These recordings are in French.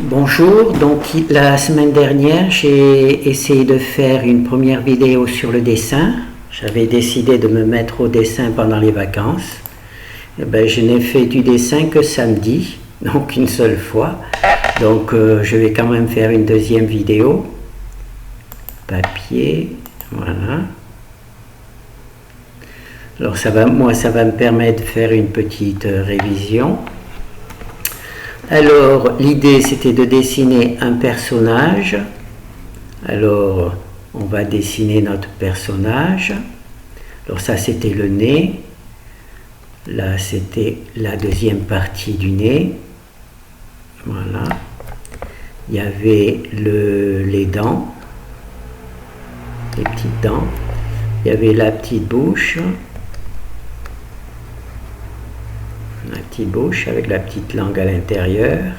Bonjour, donc la semaine dernière j'ai essayé de faire une première vidéo sur le dessin. J'avais décidé de me mettre au dessin pendant les vacances. Je n'ai fait du dessin que samedi, donc une seule fois. Donc je vais quand même faire une deuxième vidéo. Papier, voilà. Alors ça va me permettre de faire une petite révision. Alors, l'idée, c'était de dessiner un personnage. Alors, on va dessiner notre personnage. Alors, ça, c'était le nez. Là, c'était la deuxième partie du nez. Voilà. Il y avait les dents, les petites dents. Il y avait la petite bouche. La petite bouche avec la petite langue à l'intérieur,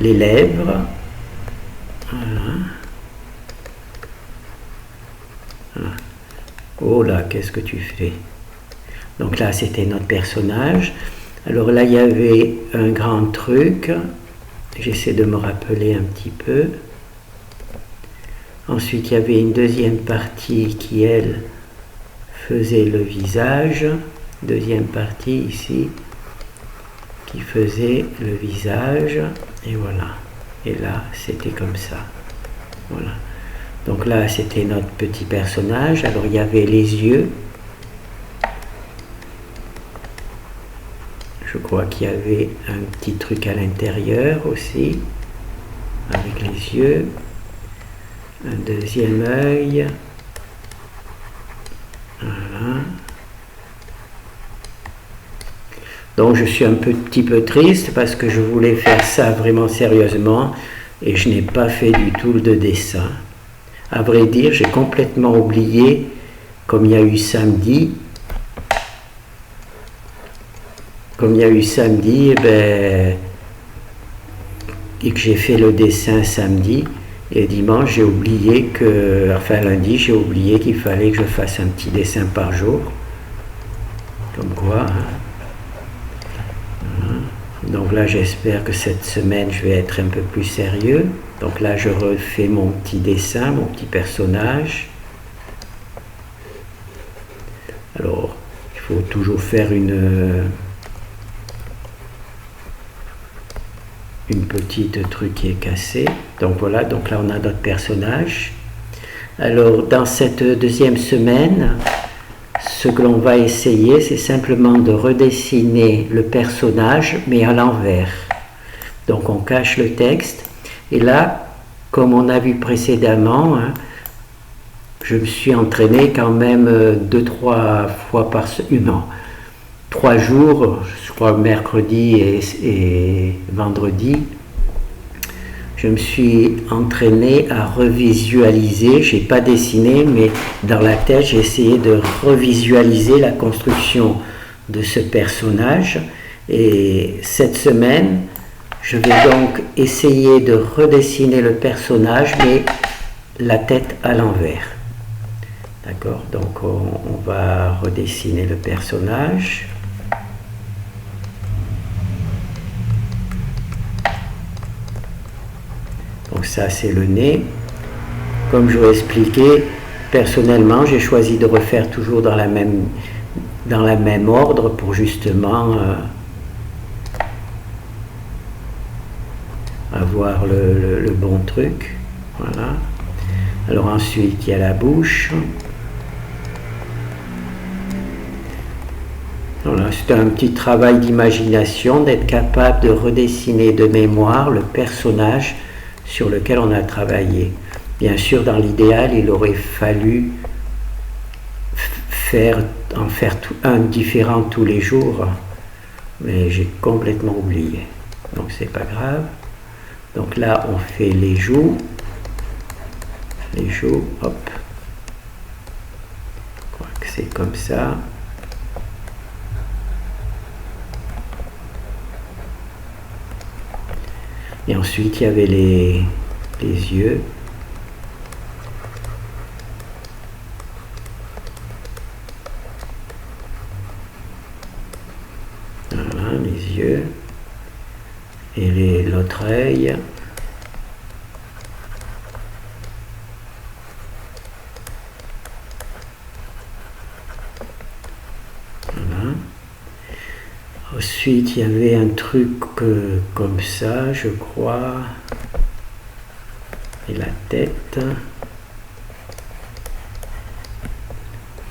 les lèvres, voilà. Oh là, qu'est-ce que tu fais? Donc là, c'était notre personnage. Alors là, il y avait un grand truc, j'essaie de me rappeler un petit peu. Ensuite, il y avait une deuxième partie qui, elle, faisait le visage. Deuxième partie ici qui faisait le visage, et voilà. Et là, c'était comme ça. Voilà. Donc là, c'était notre petit personnage. Alors, il y avait les yeux. Je crois qu'il y avait un petit truc à l'intérieur aussi, avec les yeux. Un deuxième œil. Voilà. Donc je suis un petit peu triste parce que je voulais faire ça vraiment sérieusement et je n'ai pas fait du tout de dessin. À vrai dire, j'ai complètement oublié, comme il y a eu samedi, et que j'ai fait le dessin samedi, et dimanche j'ai oublié lundi j'ai oublié qu'il fallait que je fasse un petit dessin par jour. Comme quoi, hein. Donc là, j'espère que cette semaine, je vais être un peu plus sérieux. Donc là, je refais mon petit dessin, mon petit personnage. Alors, il faut toujours faire une petite truc qui est cassée. Donc voilà, donc là, on a notre personnage. Alors, dans cette deuxième semaine, ce que l'on va essayer, c'est simplement de redessiner le personnage, mais à l'envers. Donc on cache le texte. Et là, comme on a vu précédemment, hein, je me suis entraîné quand même 2-3 fois par semaine. Non, 3 jours, je crois mercredi et vendredi. Je me suis entraîné à revisualiser, je n'ai pas dessiné, mais dans la tête, j'ai essayé de revisualiser la construction de ce personnage. Et cette semaine, je vais donc essayer de redessiner le personnage, mais la tête à l'envers. D'accord? Donc on va redessiner le personnage. Donc ça, c'est le nez. Comme je vous l'ai expliqué, personnellement, j'ai choisi de refaire toujours dans la même ordre pour justement avoir le bon truc. Voilà. Alors ensuite, il y a la bouche. Voilà, c'est un petit travail d'imagination, d'être capable de redessiner de mémoire le personnage sur lequel on a travaillé. Bien sûr, dans l'idéal, il aurait fallu en faire un différent tous les jours, mais j'ai complètement oublié. Donc c'est pas grave. Donc là, on fait les joues. Les joues, hop. Je crois que c'est comme ça. Et ensuite, il y avait les yeux. Voilà, les yeux. et l'autre œil. Voilà. Ensuite, il y avait un truc comme ça, je crois. Et la tête.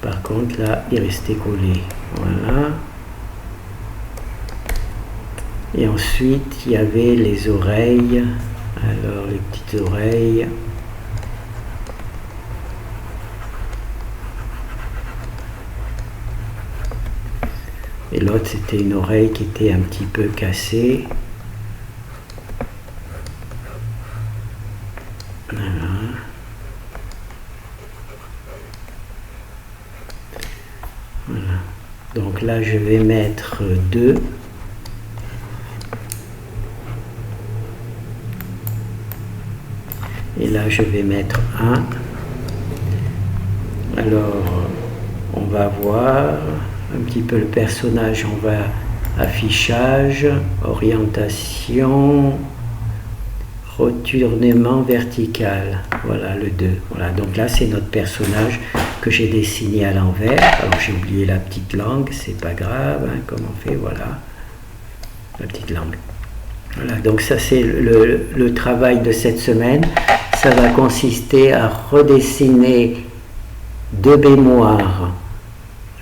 Par contre, là, il restait collé. Voilà. Et ensuite, il y avait les oreilles. Alors, les petites oreilles. Et l'autre, c'était une oreille qui était un petit peu cassée. Voilà. Voilà. Donc là, je vais mettre 2. Et là, je vais mettre 1. Alors, on va voir un petit peu le personnage. On va affichage, orientation, retournement vertical. Voilà le 2. Voilà, donc là, c'est notre personnage que j'ai dessiné à l'envers. Alors, j'ai oublié la petite langue, c'est pas grave, hein, comme on fait, voilà. La petite langue. Voilà, donc ça, c'est le travail de cette semaine. Ça va consister à redessiner de mémoire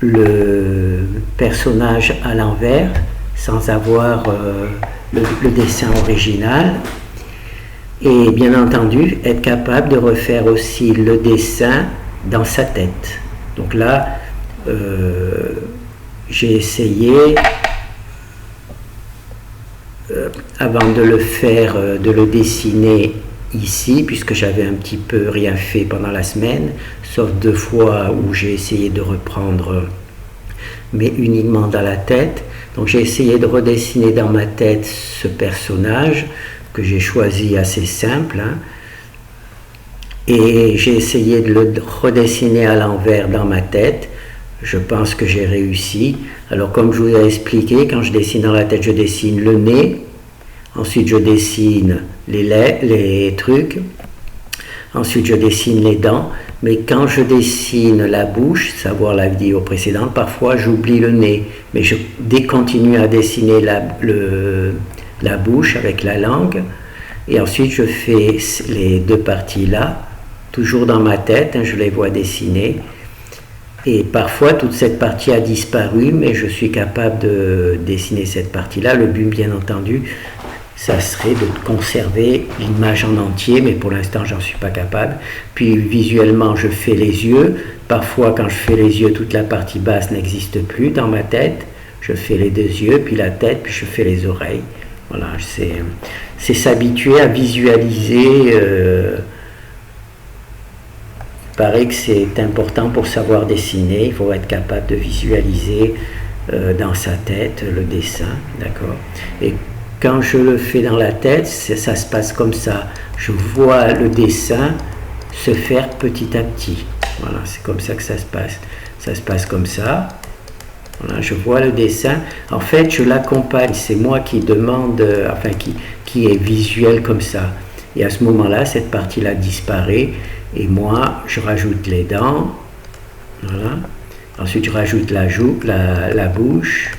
le personnage à l'envers sans avoir le dessin original et bien entendu être capable de refaire aussi le dessin dans sa tête. Donc là, j'ai essayé avant de le faire, de le dessiner ici, puisque j'avais un petit peu rien fait pendant la semaine, sauf 2 fois où j'ai essayé de reprendre, mais uniquement dans la tête. Donc j'ai essayé de redessiner dans ma tête ce personnage que j'ai choisi assez simple, hein, et j'ai essayé de le redessiner à l'envers dans ma tête. Je pense que j'ai réussi. Alors comme je vous ai expliqué, quand je dessine dans la tête, je dessine le nez. Ensuite, je dessine les trucs. Ensuite, je dessine les dents. Mais quand je dessine la bouche, savoir la vidéo précédente, parfois j'oublie le nez. Mais je continue à dessiner la bouche avec la langue. Et ensuite, je fais les 2 parties là, toujours dans ma tête, hein, je les vois dessiner. Et parfois, toute cette partie a disparu, mais je suis capable de dessiner cette partie-là. Le but, bien entendu, ça serait de conserver l'image en entier, mais pour l'instant, j'en suis pas capable. Puis, visuellement, je fais les yeux. Parfois, quand je fais les yeux, toute la partie basse n'existe plus dans ma tête. Je fais les 2 yeux, puis la tête, puis je fais les oreilles. Voilà, c'est s'habituer à visualiser. Il paraît que c'est important pour savoir dessiner. Il faut être capable de visualiser dans sa tête le dessin, d'accord. Et quand je le fais dans la tête, ça se passe comme ça. Je vois le dessin se faire petit à petit. Voilà, c'est comme ça que ça se passe. Ça se passe comme ça. Voilà, je vois le dessin. En fait, je l'accompagne. C'est moi qui demande, enfin, qui est visuel comme ça. Et à ce moment-là, cette partie-là disparaît. Et moi, je rajoute les dents. Voilà. Ensuite, je rajoute la bouche.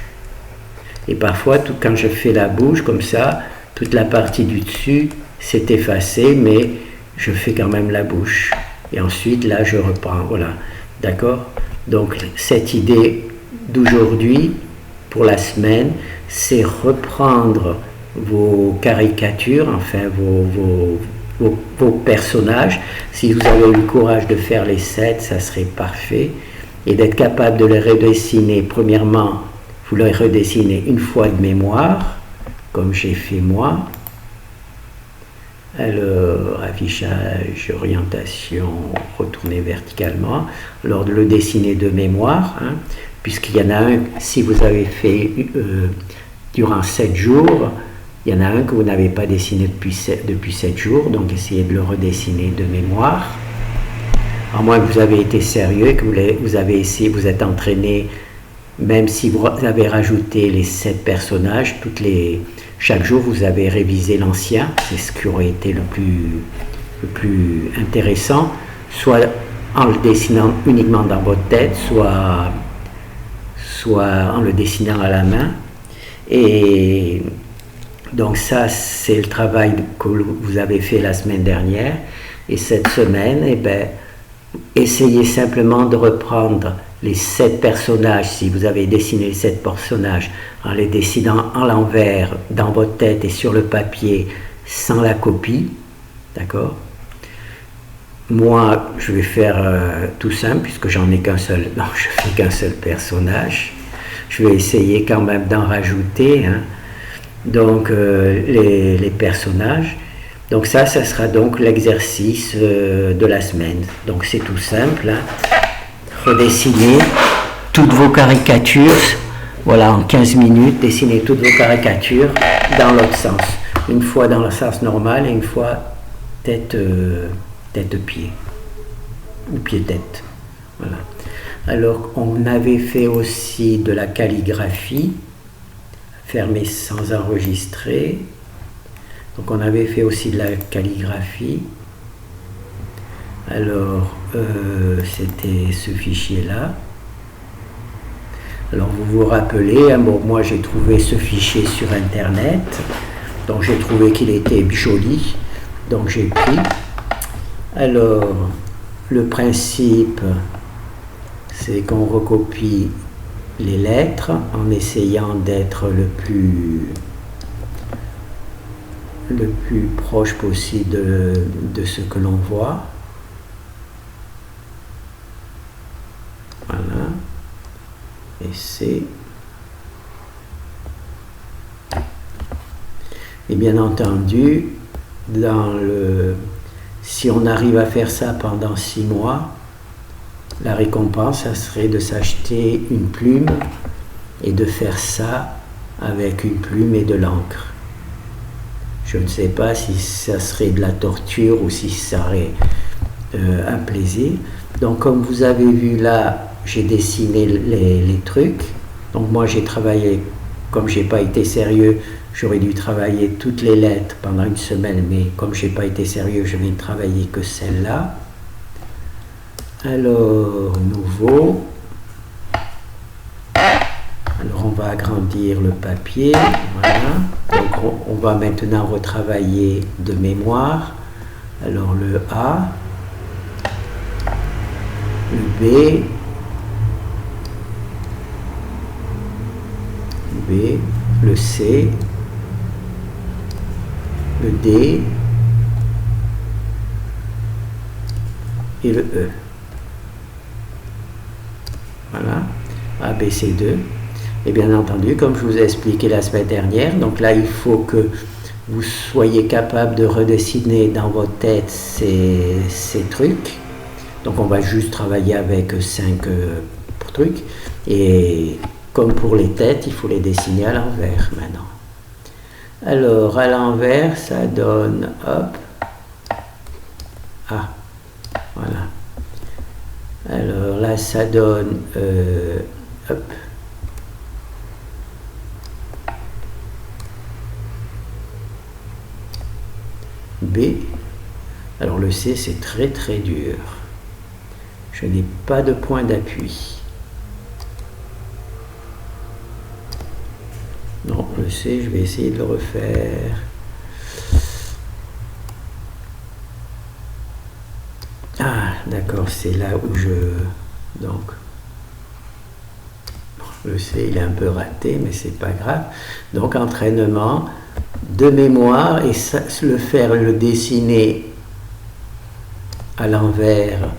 Et parfois, quand je fais la bouche comme ça, toute la partie du dessus s'est effacée, mais je fais quand même la bouche. Et ensuite, là, je reprends. Voilà. D'accord? Donc, cette idée d'aujourd'hui, pour la semaine, c'est reprendre vos caricatures, enfin vos personnages. Si vous avez eu le courage de faire les 7, ça serait parfait. Et d'être capable de les redessiner. Premièrement, vous les redessinez une fois de mémoire, comme j'ai fait moi. Alors, affichage, orientation, retourner verticalement. Alors, de le dessiner de mémoire, hein, puisqu'il y en a un, si vous avez fait durant 7 jours, il y en a un que vous n'avez pas dessiné depuis 7 jours, donc essayez de le redessiner de mémoire. À moins que vous avez été sérieux et que vous avez essayé, vous êtes entraîné, même si vous avez rajouté les 7 personnages, chaque jour vous avez révisé l'ancien, c'est ce qui aurait été le plus intéressant, soit en le dessinant uniquement dans votre tête, soit en le dessinant à la main. Et donc ça, c'est le travail que vous avez fait la semaine dernière. Et cette semaine, essayez simplement de reprendre les 7 personnages, si vous avez dessiné les 7 personnages, en les dessinant à l'envers dans votre tête et sur le papier, sans la copie, d'accord? Moi, je vais faire tout simple, puisque j'en ai qu'un seul, non, je fais qu'un seul personnage. Je vais essayer quand même d'en rajouter, hein. Donc, les personnages. Donc ça sera donc l'exercice de la semaine. Donc c'est tout simple, hein. Redessiner toutes vos caricatures, voilà, en 15 minutes, dessiner toutes vos caricatures dans l'autre sens. Une fois dans le sens normal et une fois tête-pied, ou pied-tête. Voilà. Alors, on avait fait aussi de la calligraphie, fermée sans enregistrer. Donc, on avait fait aussi de la calligraphie. Alors, c'était ce fichier-là. Alors, vous vous rappelez, hein, bon, moi j'ai trouvé ce fichier sur Internet. Donc, j'ai trouvé qu'il était joli. Donc, j'ai pris. Alors, le principe, c'est qu'on recopie les lettres en essayant d'être le plus proche possible de ce que l'on voit. Voilà. Et c'est... Et bien entendu, si on arrive à faire ça pendant 6 mois, la récompense, ça serait de s'acheter une plume et de faire ça avec une plume et de l'encre. Je ne sais pas si ça serait de la torture ou si ça serait un plaisir. Donc comme vous avez vu là, j'ai dessiné les trucs. Donc moi j'ai travaillé, comme j'ai pas été sérieux, j'aurais dû travailler toutes les lettres pendant une semaine, mais comme j'ai pas été sérieux, je vais ne travailler que celle-là. Alors, nouveau. Alors, on va agrandir le papier. Voilà. Donc, on va maintenant retravailler de mémoire. Alors, le A, le B, le C, le D et le E. Voilà, A, B, C, 2. Et bien entendu, comme je vous ai expliqué la semaine dernière, donc là, il faut que vous soyez capable de redessiner dans votre tête ces trucs. Donc, on va juste travailler avec 5 trucs. Et comme pour les têtes, il faut les dessiner à l'envers maintenant. Alors, à l'envers, ça donne, hop, A. Voilà. Alors là, ça donne, hop, B. Alors le C, c'est très très dur. Je n'ai pas de point d'appui. Non, le C, je vais essayer de le refaire. Ah, d'accord, c'est là où donc, le C, il est un peu raté, mais c'est pas grave. Donc, entraînement de mémoire, et ça, le dessiner à l'envers,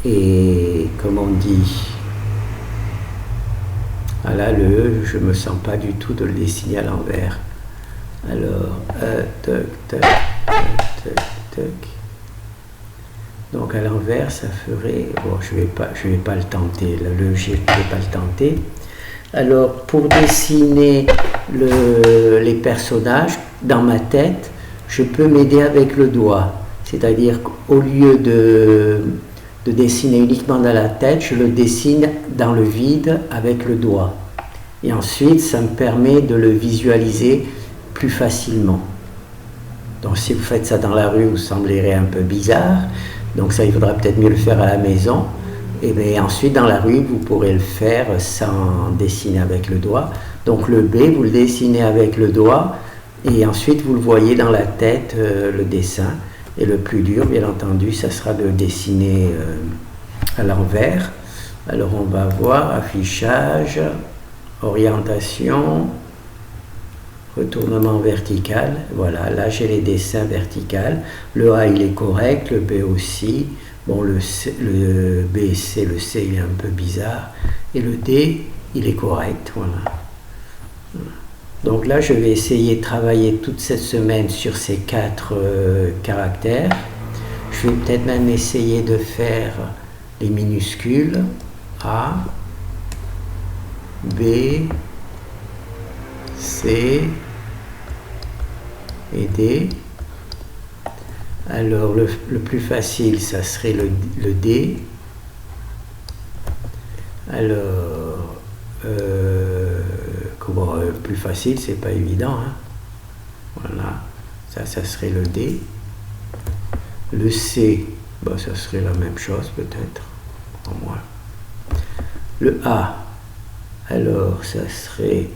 et comme on dit, voilà, le E, je me sens pas du tout de le dessiner à l'envers. Alors, toc, toc, toc, toc. Donc à l'envers, ça ferait... Bon, je vais pas le tenter, le G, je ne vais pas le tenter. Alors, pour dessiner les personnages, dans ma tête, je peux m'aider avec le doigt. C'est-à-dire qu'au lieu de dessiner uniquement dans la tête, je le dessine dans le vide avec le doigt. Et ensuite, ça me permet de le visualiser plus facilement. Donc si vous faites ça dans la rue, vous sembleriez un peu bizarre. Donc ça, il faudra peut-être mieux le faire à la maison. Et bien ensuite, dans la rue, vous pourrez le faire sans dessiner avec le doigt. Donc le B, vous le dessinez avec le doigt. Et ensuite, vous le voyez dans la tête, le dessin. Et le plus dur, bien entendu, ça sera de dessiner à l'envers. Alors on va voir affichage, orientation, retournement vertical. Voilà, là j'ai les dessins verticaux. Le A il est correct, le B aussi. Bon, le B, C, le C il est un peu bizarre. Et le D il est correct. Voilà. Donc là je vais essayer de travailler toute cette semaine sur ces 4 caractères. Je vais peut-être même essayer de faire les minuscules A, B, C et D. Alors le plus facile, ça serait le D. Alors, plus facile, c'est pas évident. Hein. Voilà, ça serait le D. Le C, bah, ça serait la même chose peut-être, au moins. Le A, alors ça serait,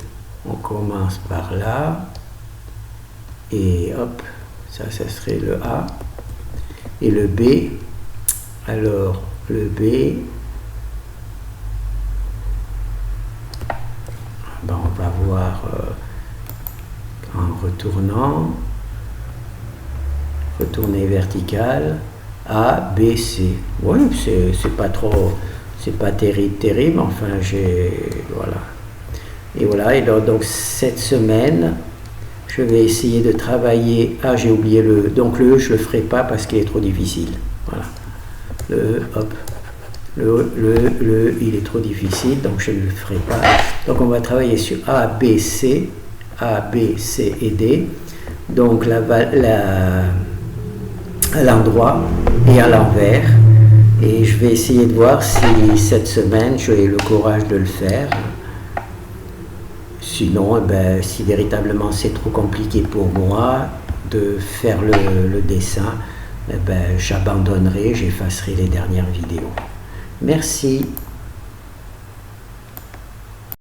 on commence par là, et hop, ça serait le A. Et le B, alors le B, ben, on va voir en retournant, retourner vertical, A, B, C. Oui, c'est pas trop, c'est pas terrible, enfin voilà. Et voilà, et donc cette semaine, je vais essayer de travailler. Ah, j'ai oublié donc le E, je le ferai pas parce qu'il est trop difficile. Voilà. Le E, hop. Le E, il est trop difficile, donc je ne le ferai pas. Donc on va travailler sur A, B, C et D. Donc à l'endroit et à l'envers. Et je vais essayer de voir si cette semaine j'ai le courage de le faire. Sinon, si véritablement c'est trop compliqué pour moi de faire le dessin, j'abandonnerai, j'effacerai les dernières vidéos. Merci.